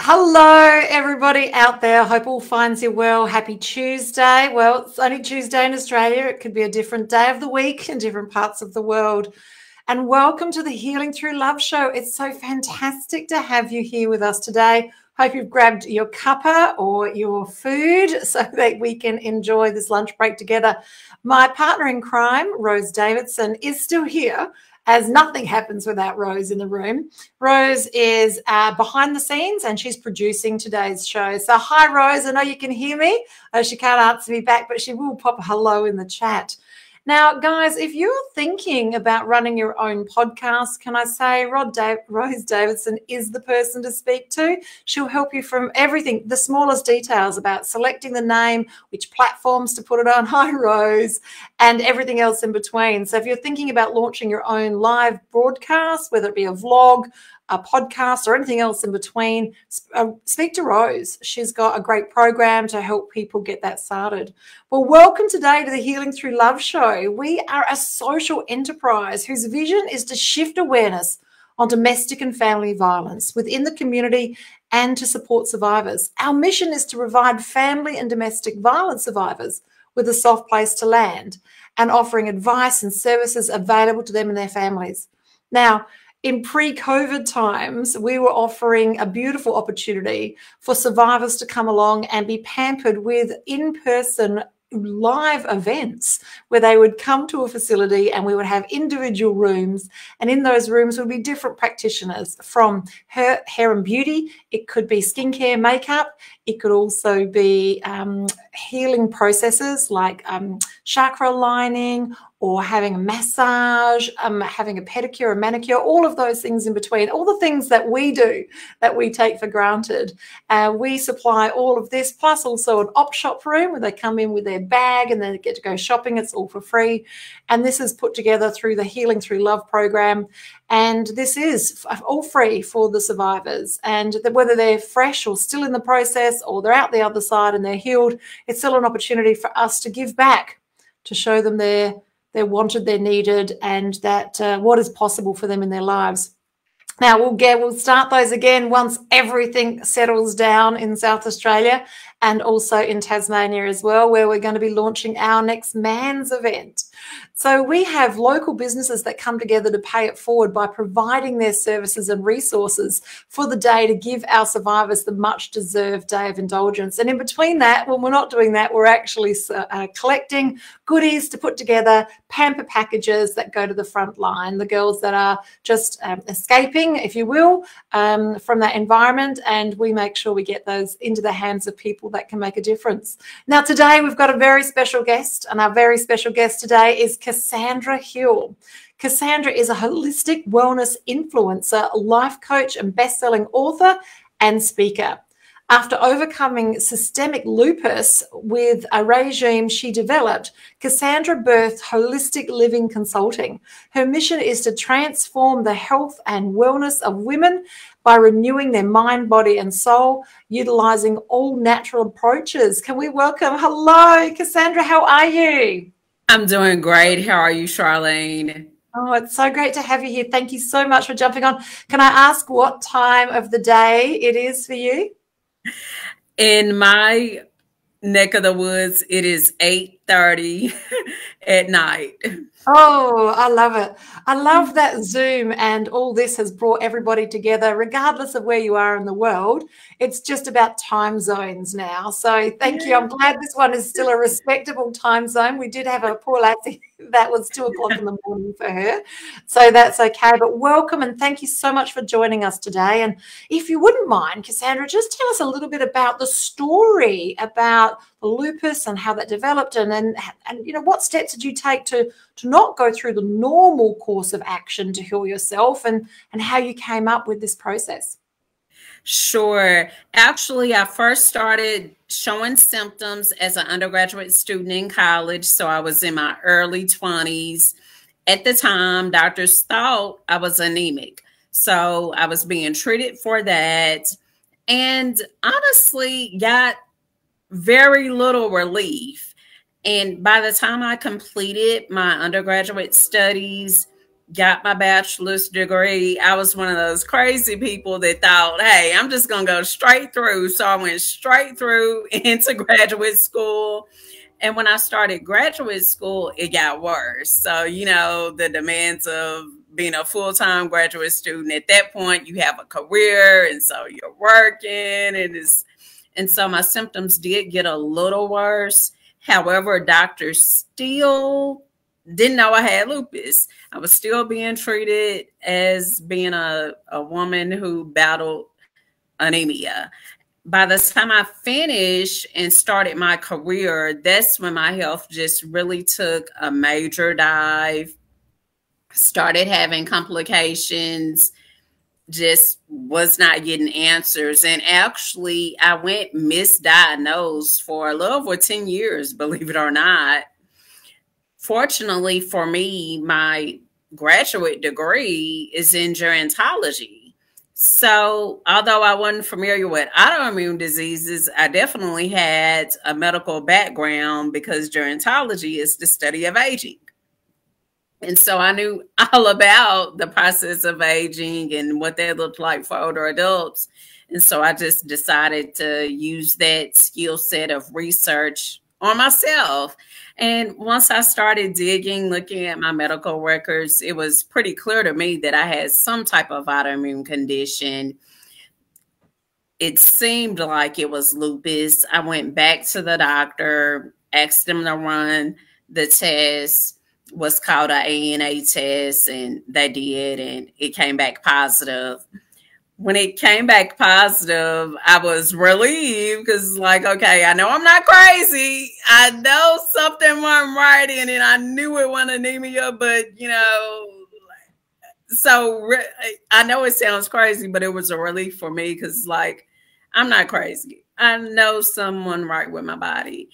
Hello, everybody out there. Hope all finds you well. Happy Tuesday. Well, it's only Tuesday in Australia. It could be a different day of the week in different parts of the world. And welcome to the Healing Through Love show. It's so fantastic to have you here with us today. Hope you've grabbed your cuppa or your food so that we can enjoy this lunch break together. My partner in crime, Rose Davidson, is still here, as nothing happens without Rose in the room. Rose is behind the scenes and she's producing today's show. So hi, Rose. I know you can hear me. She can't answer me back, but she will pop a hello in the chat. Now, guys, if you're thinking about running your own podcast, can I say Rose Davidson is the person to speak to? She'll help you from everything, the smallest details about selecting the name, which platforms to put it on, hi, Rose, and everything else in between. So if you're thinking about launching your own live broadcast, whether it be a vlog, a podcast or anything else in between, speak to Rose. She's got a great program to help people get that started. Well, welcome today to the Healing Through Love show. We are a social enterprise whose vision is to shift awareness on domestic and family violence within the community and to support survivors. Our mission is to provide family and domestic violence survivors with a soft place to land and offering advice and services available to them and their families. Now, in pre-COVID times, we were offering a beautiful opportunity for survivors to come along and be pampered with in-person live events where they would come to a facility and we would have individual rooms, and in those rooms would be different practitioners from hair and beauty. It could be skincare, makeup. It could also be healing processes like chakra aligning or having a massage, having a pedicure, a manicure, all of those things in between, all the things that we do that we take for granted. We supply all of this, plus also an op shop room where they come in with their bag and they get to go shopping. It's all for free. And this is put together through the Healing Through Love program. And this is all free for the survivors. And whether they're fresh or still in the process or they're out the other side and they're healed, it's still an opportunity for us to give back, to show them they're wanted, they're needed, and that what is possible for them in their lives. Now, we'll start those again once everything settles down in South Australia and also in Tasmania as well, where we're going to be launching our next Man's event. So we have local businesses that come together to pay it forward by providing their services and resources for the day to give our survivors the much deserved day of indulgence. And in between that, when we're not doing that, we're actually collecting goodies to put together, pamper packages that go to the front line, the girls that are just escaping, if you will, from that environment. And we make sure we get those into the hands of people that can make a difference. Now, today we've got a very special guest, and our very special guest today is Cassandra Hill. Cassandra is a holistic wellness influencer, life coach, and best-selling author and speaker. After overcoming systemic lupus with a regime she developed, Cassandra birthed Holistic Living Consulting. Her mission is to transform the health and wellness of women by renewing their mind, body, and soul, utilizing all natural approaches. Can we welcome, hello, Cassandra, how are you? I'm doing great. How are you, Charlene? Oh, it's so great to have you here. Thank you so much for jumping on. Can I ask what time of the day it is for you? In my neck of the woods, it is 8:30 at night. Oh, I love it. I love that Zoom and all this has brought everybody together, regardless of where you are in the world. It's just about time zones now. So thank you. I'm glad this one is still a respectable time zone. We did have a poor lassie that was 2 o'clock in the morning for her. So that's okay. But welcome and thank you so much for joining us today. And if you wouldn't mind, Cassandra, just tell us a little bit about the story about the lupus and how that developed and you know, what steps did you take to not go through the normal course of action to heal yourself and how you came up with this process? Sure. Actually, I first started showing symptoms as an undergraduate student in college. So I was in my early 20s. At the time, doctors thought I was anemic. So I was being treated for that and honestly got very little relief. And by the time I completed my undergraduate studies, got my bachelor's degree. I was one of those crazy people that thought, hey, I'm just going to go straight through. So I went straight through into graduate school. And when I started graduate school, it got worse. So, you know, the demands of being a full-time graduate student, at that point, you have a career, and so you're working, and so my symptoms did get a little worse. However, doctors still didn't know I had lupus. I was still being treated as being a woman who battled anemia. By the time I finished and started my career, that's when my health just really took a major dive. Started having complications, just was not getting answers. And actually, I went misdiagnosed for a little over 10 years, believe it or not. Fortunately for me, my graduate degree is in gerontology. So although I wasn't familiar with autoimmune diseases, I definitely had a medical background because gerontology is the study of aging. And so I knew all about the process of aging and what that looked like for older adults. And so I just decided to use that skill set of research on myself. And once I started digging, looking at my medical records, it was pretty clear to me that I had some type of autoimmune condition. It seemed like it was lupus. I went back to the doctor, asked them to run the test, what's called an ANA test, and they did, and it came back positive. When it came back positive, I was relieved because, like, okay, I know I'm not crazy. I know something wasn't right in it. I knew it wasn't anemia, but, you know, so I know it sounds crazy, but it was a relief for me because, like, I'm not crazy. I know someone right with my body.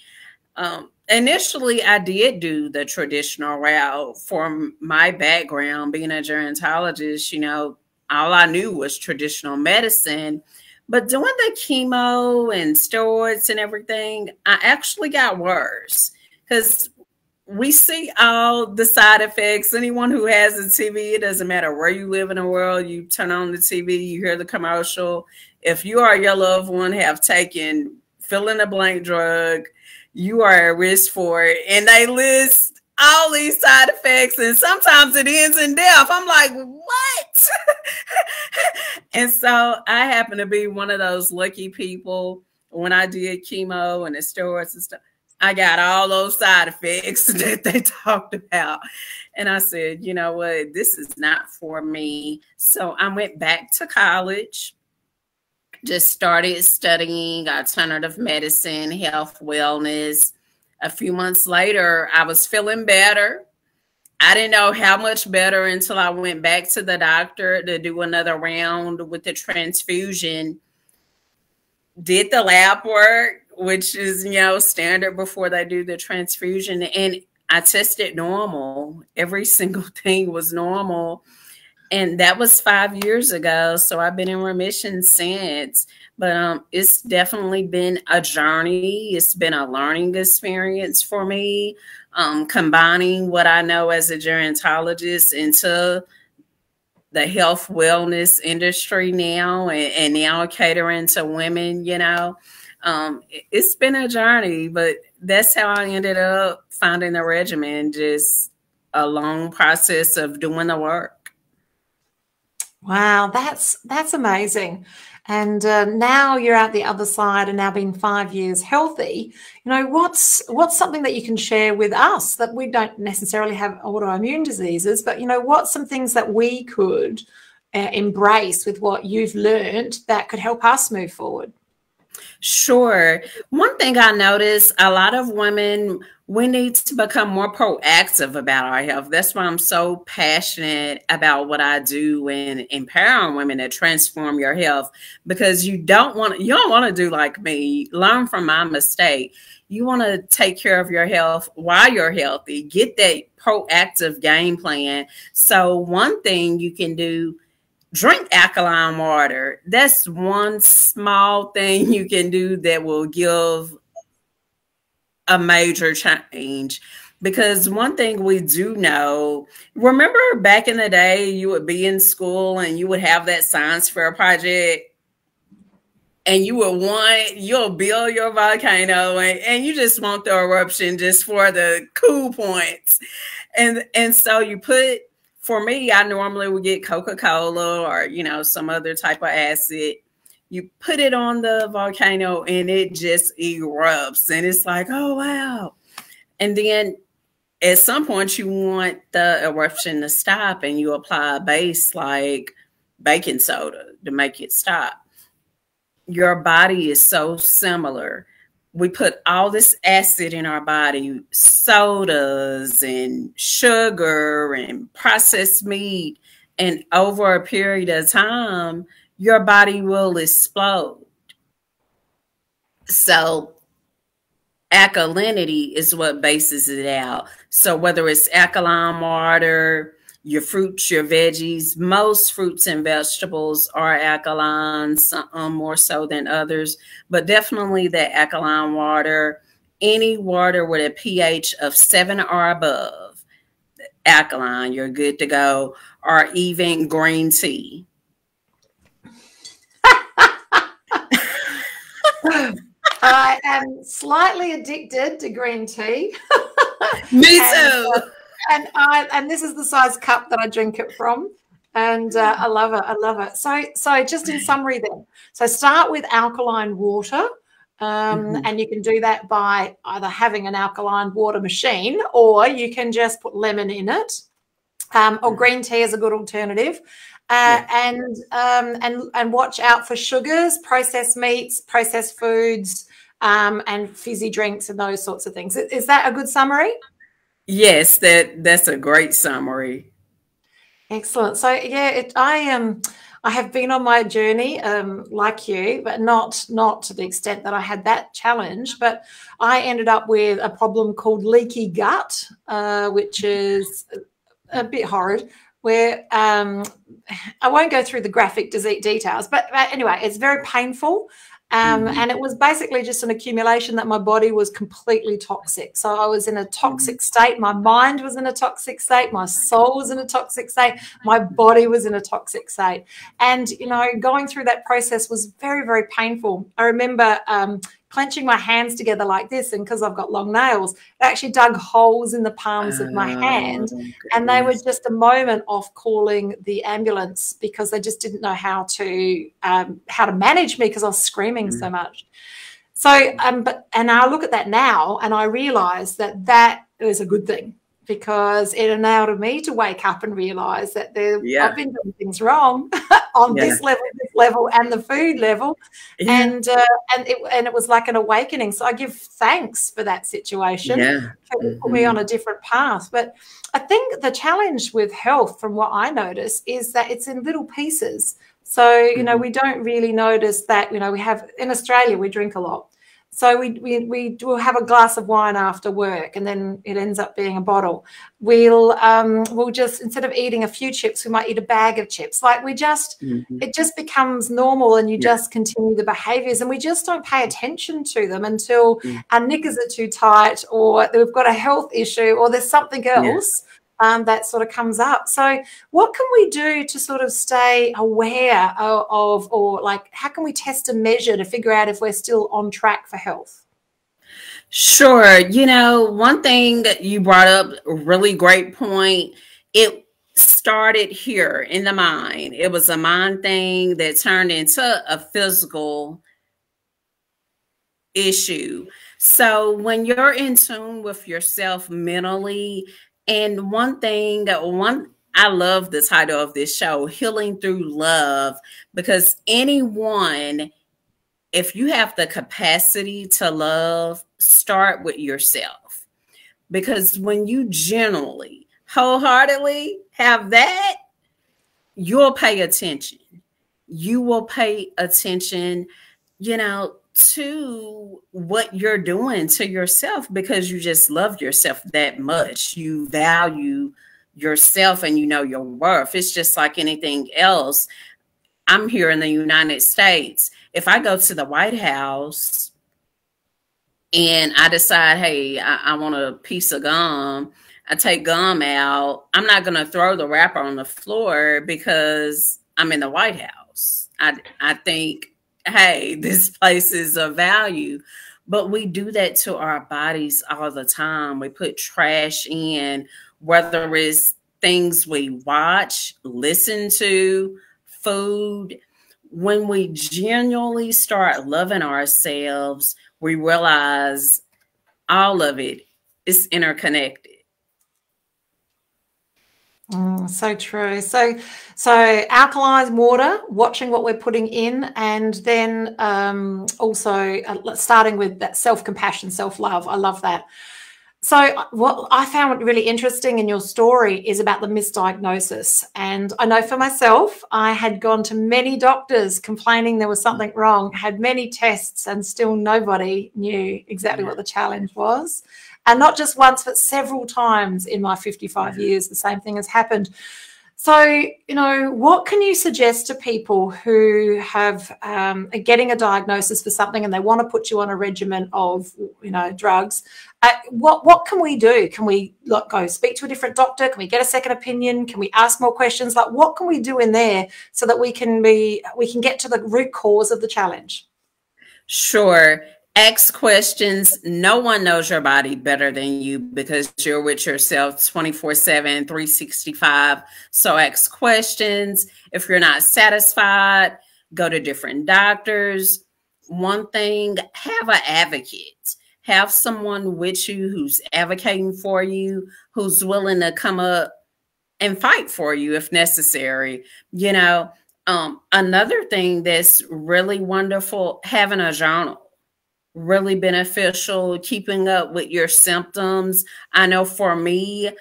Initially, I did do the traditional route. For my background, being a gerontologist, you know, all I knew was traditional medicine. But doing the chemo and steroids and everything, I actually got worse because we see all the side effects. Anyone who has a TV, it doesn't matter where you live in the world, you turn on the TV, you hear the commercial. If you or your loved one have taken fill in the blank drug, you are at risk for it. And they list all these side effects, and sometimes it ends in death. I'm like, what? And so I happen to be one of those lucky people. When I did chemo and the steroids and stuff, I got all those side effects that they talked about. And I said, you know what? This is not for me. So I went back to college, just started studying alternative medicine, health, wellness. A few months later, I was feeling better. I didn't know how much better until I went back to the doctor to do another round with the transfusion. Did the lab work, which is, you know, standard before they do the transfusion. And I tested normal. Every single thing was normal. And that was 5 years ago. So I've been in remission since. But it's definitely been a journey. It's been a learning experience for me, combining what I know as a gerontologist into the health wellness industry now, and now catering to women, you know. It's been a journey, but that's how I ended up finding the regimen, just a long process of doing the work. Wow, that's amazing. And now you're out the other side and now been 5 years healthy. You know, what's something that you can share with us that we don't necessarily have autoimmune diseases, but, you know, what's some things that we could embrace with what you've learned that could help us move forward? Sure. One thing I noticed, a lot of women, we need to become more proactive about our health. That's why I'm so passionate about what I do and empowering women to transform your health, because you don't want to do like me, learn from my mistake. You want to take care of your health while you're healthy, get that proactive game plan. So one thing you can do, drink alkaline water. That's one small thing you can do that will give a major change. Because one thing we do know, remember back in the day, you would be in school and you would have that science fair project and you'll build your volcano and you just want the eruption just for the cool points. And so for me, I normally would get Coca-Cola or, some other type of acid. You put it on the volcano and it just erupts. And it's like, oh, wow. And then at some point you want the eruption to stop and you apply a base like baking soda to make it stop. Your body is so similar. We put all this acid in our body, sodas and sugar and processed meat, and over a period of time, your body will explode. So alkalinity is what bases it out. So whether it's alkaline water, your fruits, your veggies, most fruits and vegetables are alkaline, some more so than others, but definitely the alkaline water, any water with a pH of 7 or above, alkaline, you're good to go, or even green tea. I am slightly addicted to green tea. Me too. And this is the size cup that I drink it from. And I love it. I love it. So just in summary then, so start with alkaline water. And you can do that by either having an alkaline water machine or you can just put lemon in it. Or green tea is a good alternative. And watch out for sugars, processed meats, processed foods, and fizzy drinks and those sorts of things. Is that a good summary? Yes, that's a great summary. Excellent. So yeah, I have been on my journey like you, but not to the extent that I had that challenge. But I ended up with a problem called leaky gut, which is a bit horrid. Where I won't go through the graphic details, but anyway, it's very painful. And it was basically just an accumulation that my body was completely toxic. So I was in a toxic state. My mind was in a toxic state. My soul was in a toxic state. My body was in a toxic state. And, going through that process was very, very painful. I remember clenching my hands together like this, and because I've got long nails, it actually dug holes in the palms of my hand, and they were just a moment off calling the ambulance because they just didn't know how to manage me because I was screaming so much. So, and I look at that now and I realize that is a good thing because it enabled me to wake up and realize that I've been doing things wrong on this level, and the food level. And it was like an awakening. So I give thanks for that situation. It put me on a different path. But I think the challenge with health, from what I notice, is that it's in little pieces. So, we don't really notice that, we have, in Australia, we drink a lot. So we will have a glass of wine after work, and then it ends up being a bottle. We'll just, instead of eating a few chips, we might eat a bag of chips. Like it just becomes normal, and you just continue the behaviors, and we just don't pay attention to them until our knickers are too tight, or we've got a health issue, or there's something else. That sort of comes up. So what can we do to sort of stay aware of, or like, how can we test and measure to figure out if we're still on track for health? Sure. One thing that you brought up, a really great point. It started here in the mind. It was a mind thing that turned into a physical issue. So when you're in tune with yourself mentally, and I love the title of this show, Healing Through Love, because anyone, if you have the capacity to love, start with yourself. Because when you genuinely, wholeheartedly have that, you'll pay attention. You will pay attention, to what you're doing to yourself, because you just love yourself that much. You value yourself and your worth. It's just like anything else. I'm here in the United States. If I go to the White House, and I decide, hey, I want a piece of gum. I take gum out. I'm not going to throw the wrapper on the floor because I'm in the White House. I think, hey, this place is of value. But we do that to our bodies all the time. We put trash in, whether it's things we watch, listen to, food. When we genuinely start loving ourselves, we realize all of it is interconnected. So true. So alkaline water, watching what we're putting in, and then also starting with that self-compassion, self-love. I love that. So what I found really interesting in your story is about the misdiagnosis. And I know for myself, I had gone to many doctors complaining there was something wrong, had many tests, and still nobody knew exactly what the challenge was. And not just once, but several times in my 55 years, the same thing has happened. So, you know, what can you suggest to people who have are getting a diagnosis for something and they want to put you on a regimen of, you know, drugs? What can we do? Can we go speak to a different doctor? Can we get a second opinion? Can we ask more questions? Like, what can we do in there so that we can get to the root cause of the challenge? Sure. Ask questions. No one knows your body better than you because you're with yourself 24/7, 365. So ask questions. If you're not satisfied, go to different doctors. One thing, have an advocate. Have someone with you who's advocating for you, who's willing to come up and fight for you if necessary. You know, another thing that's really wonderful, having a journal. Really beneficial, keeping up with your symptoms. I know for me,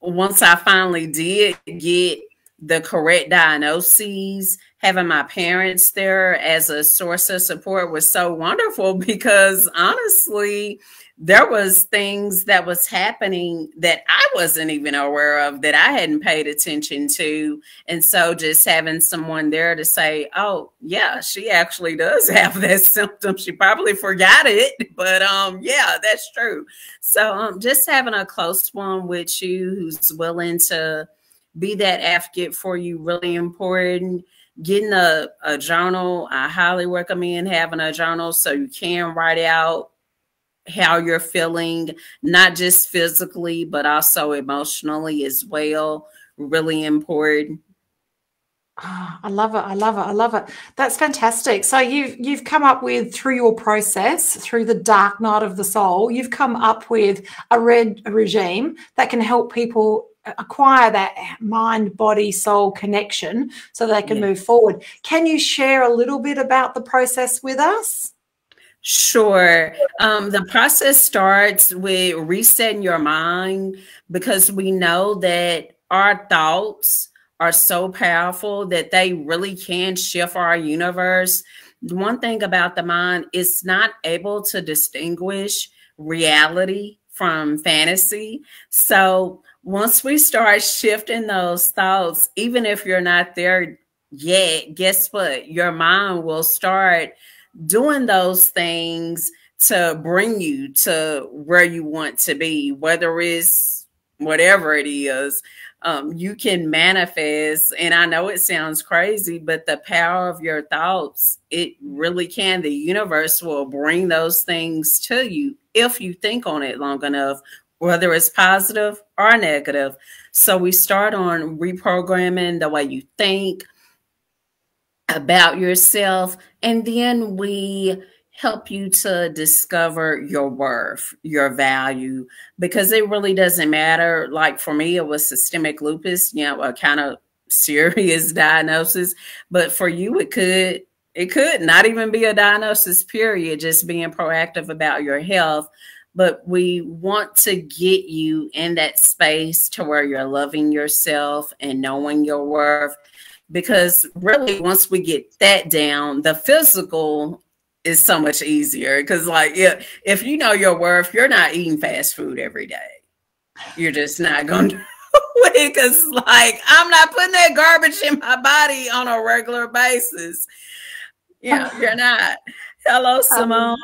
once I finally did get the correct diagnoses, having my parents there as a source of support was so wonderful because honestly, there was things that was happening that I wasn't even aware of, that I hadn't paid attention to. And so just having someone there to say, oh yeah, she actually does have that symptom. She probably forgot it, but yeah, that's true. So just having a close one with you who's willing to be that advocate for you, really important. Getting a journal, I highly recommend having a journal so you can write out how you're feeling, not just physically, but also emotionally as well. Really important. Oh, I love it. I love it. I love it. That's fantastic. So you've come up with, through your process, through the dark night of the soul, you've come up with a regime that can help people acquire that mind, body, soul connection so they can move forward. Can you share a little bit about the process with us? Sure. The process starts with resetting your mind because we know that our thoughts are so powerful that they really can shift our universe. One thing about the mind, it's not able to distinguish reality from fantasy. So once we start shifting those thoughts, even if you're not there yet, guess what? Your mind will start doing those things to bring you to where you want to be, whether it's whatever it is. You can manifest, and I know it sounds crazy, but the power of your thoughts, it really can. The universe will bring those things to you if you think on it long enough, whether it's positive or negative. So we start on reprogramming the way you think about yourself, and then we help you to discover your worth, your value, because it really doesn't matter. Like for me, it was systemic lupus, you know, a kind of serious diagnosis, but for you, it could not even be a diagnosis, period, just being proactive about your health. But we want to get you in that space to where you're loving yourself and knowing your worth. Because really, once we get that down, the physical is so much easier. Because like, if you know your worth, you're not eating fast food every day. You're just not going to do it because like, I'm not putting that garbage in my body on a regular basis. Yeah, you're not. Hello, Simone.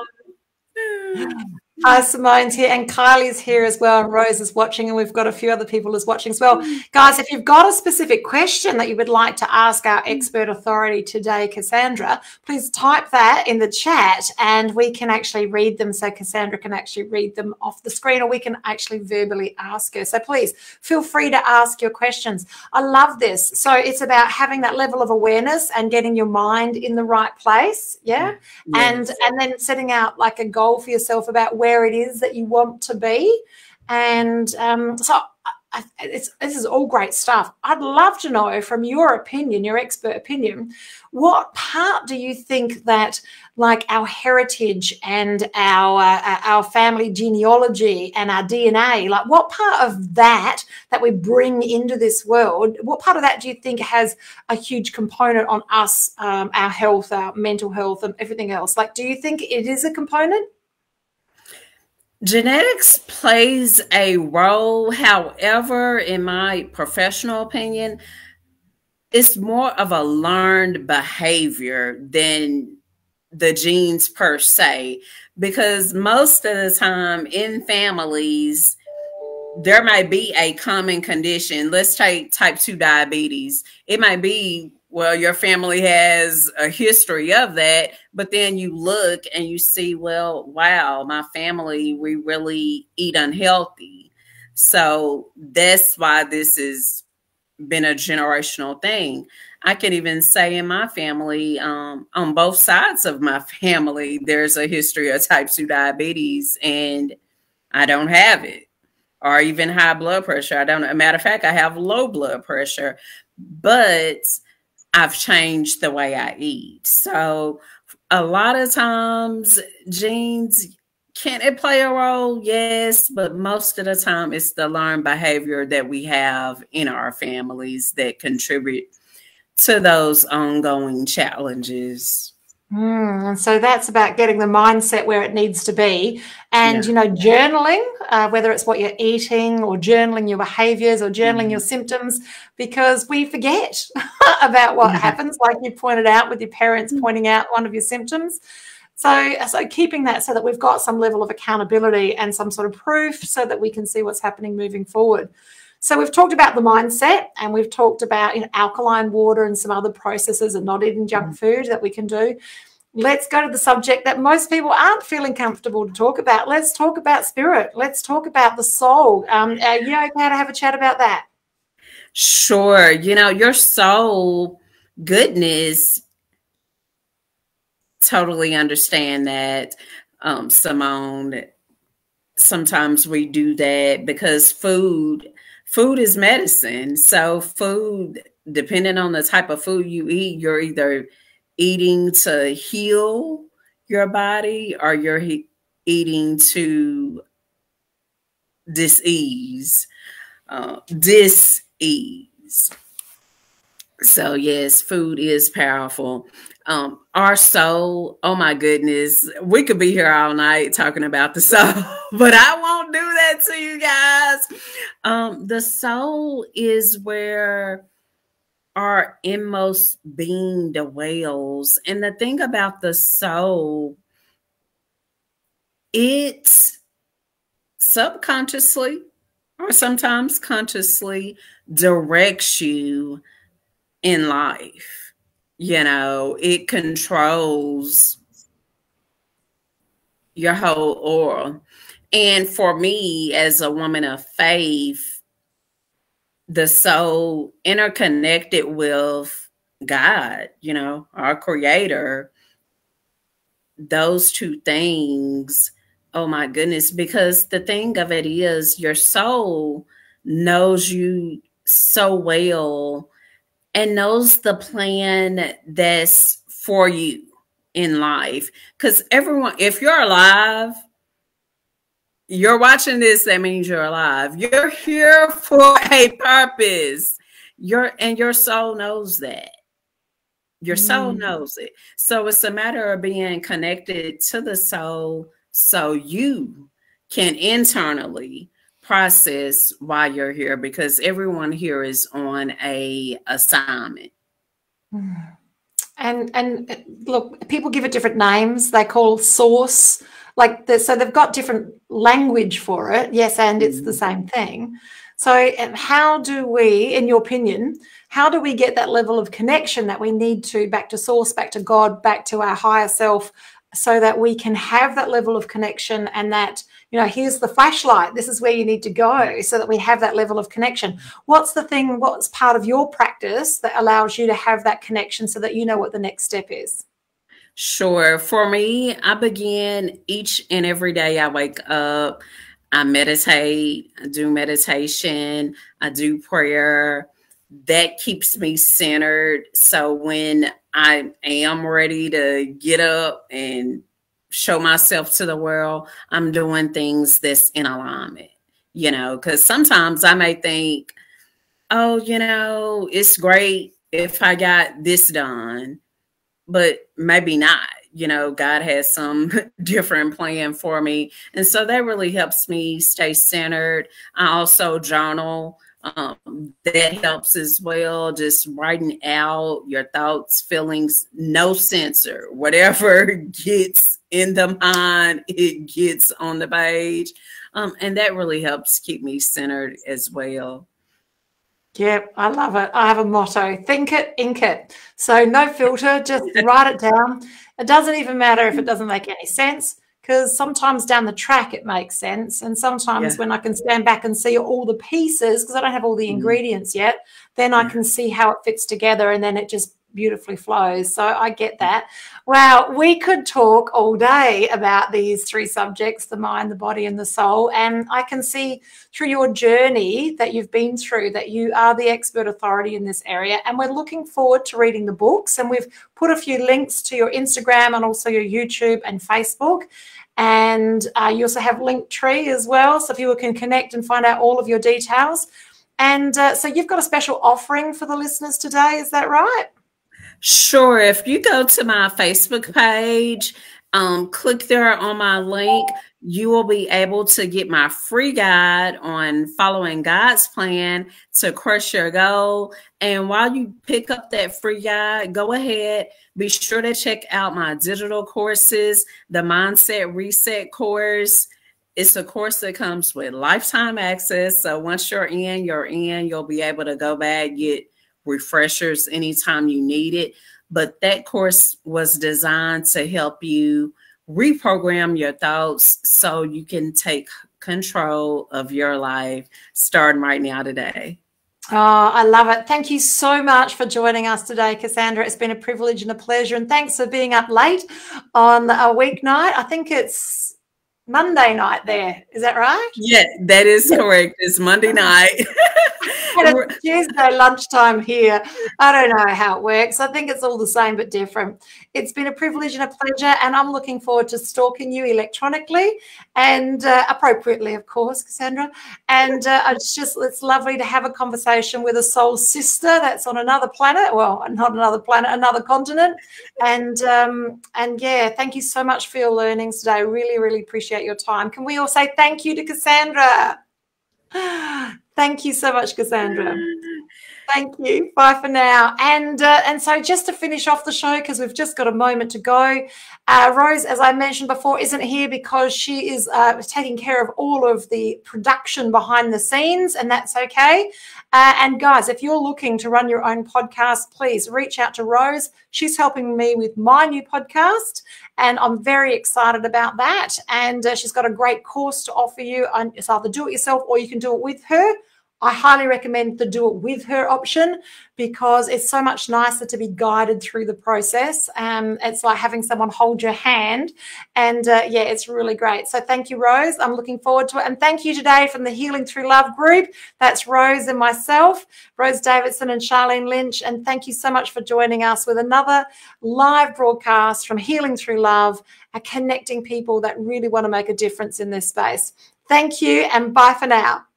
Hi, Simone's here, and Kylie's here as well, and Rose is watching, and we've got a few other people is watching as well. Guys, if you've got a specific question that you would like to ask our expert authority today, Cassandra, please type that in the chat and we can actually read them, so Cassandra can actually read them off the screen, or we can actually verbally ask her. So please feel free to ask your questions. I love this. So it's about having that level of awareness and getting your mind in the right place, yeah? Yes. And then setting out like a goal for yourself about where it is that you want to be. And this is all great stuff. I'd love to know, from your opinion, your expert opinion, what part do you think that, like, our heritage and our family genealogy and our DNA, like, what part of that we bring into this world, what part of that do you think has a huge component on us, our health, our mental health and everything else? Like, do you think it is a component? Genetics plays a role. However, in my professional opinion, it's more of a learned behavior than the genes per se, because most of the time in families, there might be a common condition. Let's take type 2 diabetes. It might be, well, your family has a history of that, but then you look and you see, well, wow, my family, we really eat unhealthy. So that's why this has been a generational thing. I can even say in my family, on both sides of my family, there's a history of type 2 diabetes, and I don't have it. Or even high blood pressure. I don't know. Matter of fact, I have low blood pressure, but I've changed the way I eat. So a lot of times genes, can it play a role? Yes, but most of the time it's the learned behavior that we have in our families that contribute to those ongoing challenges. And so that's about getting the mindset where it needs to be. And, you know, journaling, whether it's what you're eating or journaling your behaviors or journaling your symptoms, because we forget about what happens, like you pointed out with your parents pointing out one of your symptoms. So keeping that so that we've got some level of accountability and some sort of proof so that we can see what's happening moving forward. So we've talked about the mindset, and we've talked about, you know, alkaline water and some other processes and not eating junk food that we can do. Let's go to the subject that most people aren't feeling comfortable to talk about. Let's talk about spirit. Let's talk about the soul. Are you okay to have a chat about that? Sure. You know, your soul, goodness, totally understand that, Simone. Sometimes we do that because food is medicine. So food, depending on the type of food you eat, you're either eating to heal your body or you're eating to dis-ease. So yes, food is powerful. Our soul, oh my goodness, we could be here all night talking about the soul, but I won't do that to you guys. The soul is where our inmost being dwells. And the thing about the soul, it subconsciously or sometimes consciously directs you in life. You know, it controls your whole aura. And for me, as a woman of faith, the soul interconnected with God, you know, our creator, those two things, oh my goodness, because the thing of it is your soul knows you so well and knows the plan that's for you in life. Because everyone, if you're alive, you're watching this, that means you're alive. You're here for a purpose. Your soul knows that. Your soul knows it. So it's a matter of being connected to the soul so you can internally process why you're here, because everyone here is on a assignment. And look, people give it different names. They call source so they've got different language for it. Yes, and it's the same thing. So how do we, in your opinion, how do we get that level of connection that we need to, back to source, back to God, back to our higher self, so that we can have that level of connection, and that, you know, here's the flashlight, this is where you need to go, so that we have that level of connection? What's part of your practice that allows you to have that connection so that you know what the next step is? Sure. For me, I begin each and every day I wake up, I meditate, I do meditation, I do prayer. That keeps me centered. So when I am ready to get up and show myself to the world, I'm doing things that's in alignment, you know, because sometimes I may think, oh, you know, it's great if I got this done, but maybe not. You know, God has some different plan for me. And so that really helps me stay centered. I also journal. That helps as well. Just writing out your thoughts, feelings, no censor. Whatever gets in the mind, it gets on the page. And that really helps keep me centered as well. Yeah, I love it. I have a motto: think it, ink it. So no filter, just write it down. It doesn't even matter if it doesn't make any sense, because sometimes down the track it makes sense. And sometimes when I can stand back and see all the pieces, because I don't have all the ingredients yet, then I can see how it fits together, and then it just beautifully flows. So I get that. Wow, we could talk all day about these three subjects: the mind, the body, and the soul. And I can see through your journey that you've been through that you are the expert authority in this area. And we're looking forward to reading the books. And we've put a few links to your Instagram and also your YouTube and Facebook. And you also have Linktree as well, so people can connect and find out all of your details. And so you've got a special offering for the listeners today, is that right? Sure. If you go to my Facebook page, click there on my link, you will be able to get my free guide on following God's plan to crush your goal. And while you pick up that free guide, go ahead, be sure to check out my digital courses, the Mindset Reset course. It's a course that comes with lifetime access. So once you're in, you'll be able to go back, get refreshers anytime you need it. But that course was designed to help you reprogram your thoughts so you can take control of your life starting right now today. Oh, I love it. Thank you so much for joining us today, Cassandra. It's been a privilege and a pleasure. And thanks for being up late on a weeknight. I think it's Monday night there. Is that right? Yeah, that is correct. It's Monday night. And it's Tuesday lunchtime here. I don't know how it works. I think it's all the same but different. It's been a privilege and a pleasure, and I'm looking forward to stalking you electronically and appropriately, of course, Cassandra. And it's lovely to have a conversation with a soul sister that's on another planet. Well, not another planet, another continent. And yeah, thank you so much for your learnings today. I really, really appreciate your time. Can we all say thank you to Cassandra? Thank you so much, Cassandra. Thank you. Bye for now. And so just to finish off the show, because we've just got a moment to go, Rose, as I mentioned before, isn't here because she is taking care of all of the production behind the scenes, and that's okay. And guys, if you're looking to run your own podcast, please reach out to Rose. She's helping me with my new podcast, and I'm very excited about that. And she's got a great course to offer you. It's either do it yourself or you can do it with her. I highly recommend the do it with her option because it's so much nicer to be guided through the process. It's like having someone hold your hand, and yeah, it's really great. So thank you, Rose. I'm looking forward to it. And thank you today from the Healing Through Love group. That's Rose and myself, Rose Davidson and Charlene Lynch. And thank you so much for joining us with another live broadcast from Healing Through Love, connecting people that really want to make a difference in this space. Thank you, and bye for now.